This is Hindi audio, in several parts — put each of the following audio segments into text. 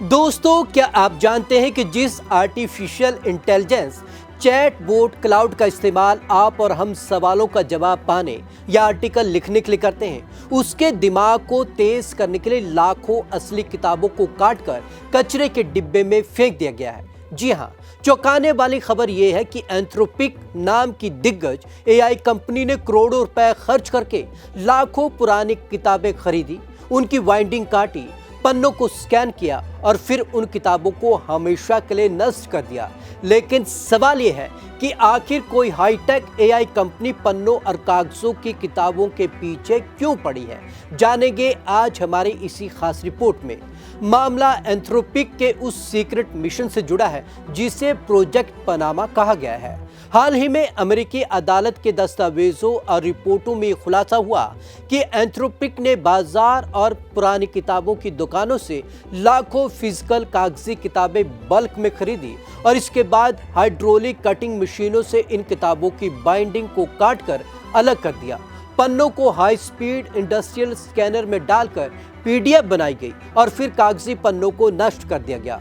दोस्तों, क्या आप जानते हैं कि जिस artificial intelligence chat bot cloud का इस्तेमाल आप और हम सवालों का जवाब पाने या आर्टिकल लिखने के लिए करते हैं, उसके दिमाग को तेज करने के लिए लाखों असली किताबों को काटकर कचरे के डिब्बे में फेंक दिया गया है। जी हाँ, चौंकाने वाली खबर यह है कि एंथ्रोपिक नाम की दिग्गज एआई कंपनी ने करोड़ों रुपए खर्च करके लाखों पुरानी किताबें खरीदी, उनकी बाइंडिंग काटी, पन्नों को स्कैन किया और फिर उन किताबों को हमेशा के लिए नष्ट कर दिया। लेकिन सवाल यह है कि आखिर कोई हाईटेक एआई कंपनी पन्नों और कागजों की किताबों के पीछे क्यों पड़ी है, जानेंगे आज हमारी इसी खास रिपोर्ट में। मामला एंथ्रोपिक के उस सीक्रेट मिशन से जुड़ा है जिसे प्रोजेक्ट पनामा कहा गया है। हाल ही में अमेरिकी अदालत के दस्तावेजों और रिपोर्टों में खुलासा हुआ कि एंथ्रोपिक ने बाजार और पुरानी किताबों की दुकानों से लाखों फिजिकल कागजी किताबें बल्क में खरीदी और इसके बाद हाइड्रोलिक कटिंग मशीनों से इन किताबों की बाइंडिंग को काटकर अलग कर दिया। पन्नों को हाई स्पीड इंडस्ट्रियल स्कैनर में डालकर पीडीएफ बनाई गई और फिर कागजी पन्नों को नष्ट कर दिया गया।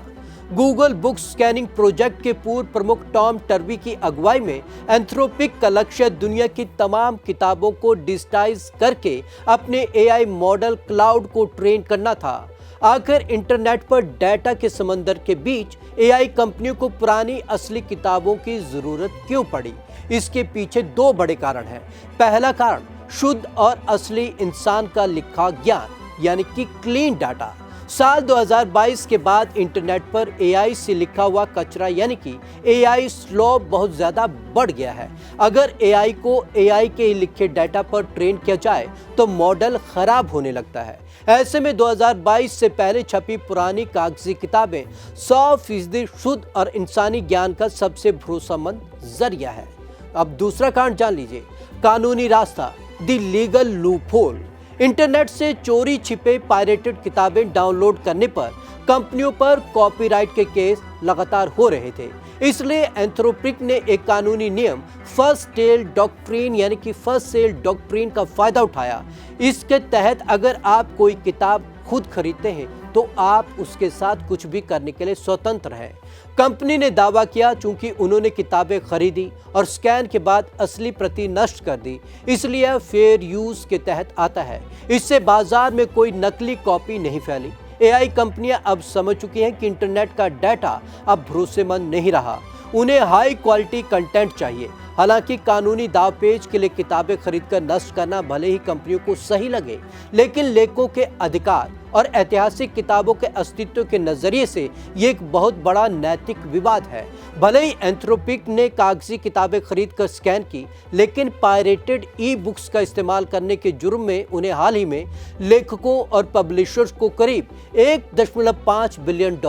गूगल बुक स्कैनिंग प्रोजेक्ट के पूर्व प्रमुख टॉम टर्बी की अगुवाई में एंथ्रोपिक का लक्ष्य दुनिया की तमाम किताबों को डिजिटाइज करके अपने एआई मॉडल क्लाउड को ट्रेन करना था। आखिर इंटरनेट पर डेटा के समंदर के बीच एआई कंपनियों को पुरानी असली किताबों की जरूरत क्यों पड़ी? इसके पीछे दो बड़े कारण हैं। पहला कारण शुद्ध और असली इंसान का लिखा ज्ञान यानी कि क्लीन डाटा। साल 2022 के बाद इंटरनेट पर एआई से लिखा हुआ कचरा यानी कि एआई स्लॉप बहुत ज़्यादा बढ़ गया है। अगर एआई को एआई के लिखे डाटा पर ट्रेन किया जाए तो मॉडल खराब होने लगता है। ऐसे में 2022 से पहले छपी पुरानी कागजी किताबें 100% शुद्ध और इंसानी ज्ञान का सबसे भरोसेमंद जरिया है। अब दूसरा कारण जान लीजिए, कानूनी रास्ता, द लीगल लूपहोल। इंटरनेट से चोरी छिपे पायरेटेड किताबें डाउनलोड करने पर कंपनियों पर कॉपीराइट के केस लगातार हो रहे थे। इसलिए एंथ्रोपिक ने एक कानूनी नियम फर्स्ट सेल डॉक्ट्रिन यानी कि फर्स्ट सेल डॉक्ट्रिन का फायदा उठाया। इसके तहत अगर आप कोई किताब खुद खरीदते हैं तो आप उसके साथ कुछ भी करने के लिए स्वतंत्र हैं। कंपनी ने दावा किया चूंकि उन्होंने किताबें खरीदी और स्कैन के बाद असली प्रति नष्ट कर दी, इसलिए फेयर यूज के तहत आता है। इससे बाजार में कोई नकली कॉपी नहीं फैली। एआई कंपनियां अब समझ चुकी हैं कि इंटरनेट का डाटा अब भरोसेमंद नहीं रहा, उन्हें हाई क्वालिटी कंटेंट चाहिए। हालांकि कानूनी दावपेच के लिए किताबें खरीदकर नष्ट करना भले ही कंपनियों को सही लगे, लेकिन लेखकों के अधिकार और ऐतिहासिक किताबों के अस्तित्व के नजरिए से ये एक बहुत बड़ा नैतिक विवाद है। भले ही एंथ्रोपिक ने कागजी किताबें खरीदकर स्कैन की, लेकिन पायरेटेड ई बुक्स का इस्तेमाल करने के जुर्म में उन्हें हाल ही में लेखकों और पब्लिशर्स को करीब $1.5 बिलियन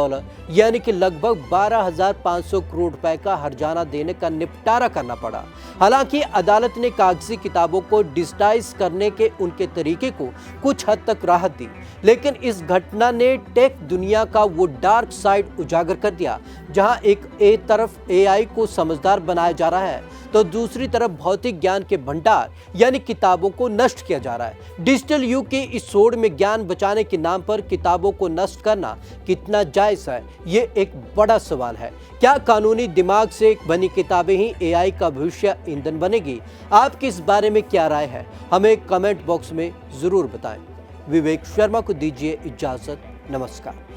यानी कि लगभग 12,500 करोड़ रुपए का हर्जाना देने का निपटारा करना पड़ा। हालांकि अदालत ने कागजी किताबों को डिजिटाइज करने के उनके तरीके को कुछ हद तक राहत दी, लेकिन इस घटना ने टेक दुनिया का वो डार्क साइड उजागर कर दिया जहां एक तरफ एआई को समझदार बनाया जा रहा है तो दूसरी तरफ भौतिक ज्ञान के भंडार यानी किताबों को नष्ट किया जा रहा है। डिजिटल युग की इस होड़ में ज्ञान बचाने के नाम पर किताबों को नष्ट करना कितना जायज है, ये एक बड़ा सवाल है। क्या कानूनी दिमाग से बनी किताबें ही एआई का भविष्य ईंधन बनेगी? आपकी इस बारे में क्या राय है, हमें कमेंट बॉक्स में जरूर बताएं। विवेक शर्मा को दीजिए इजाजत। नमस्कार।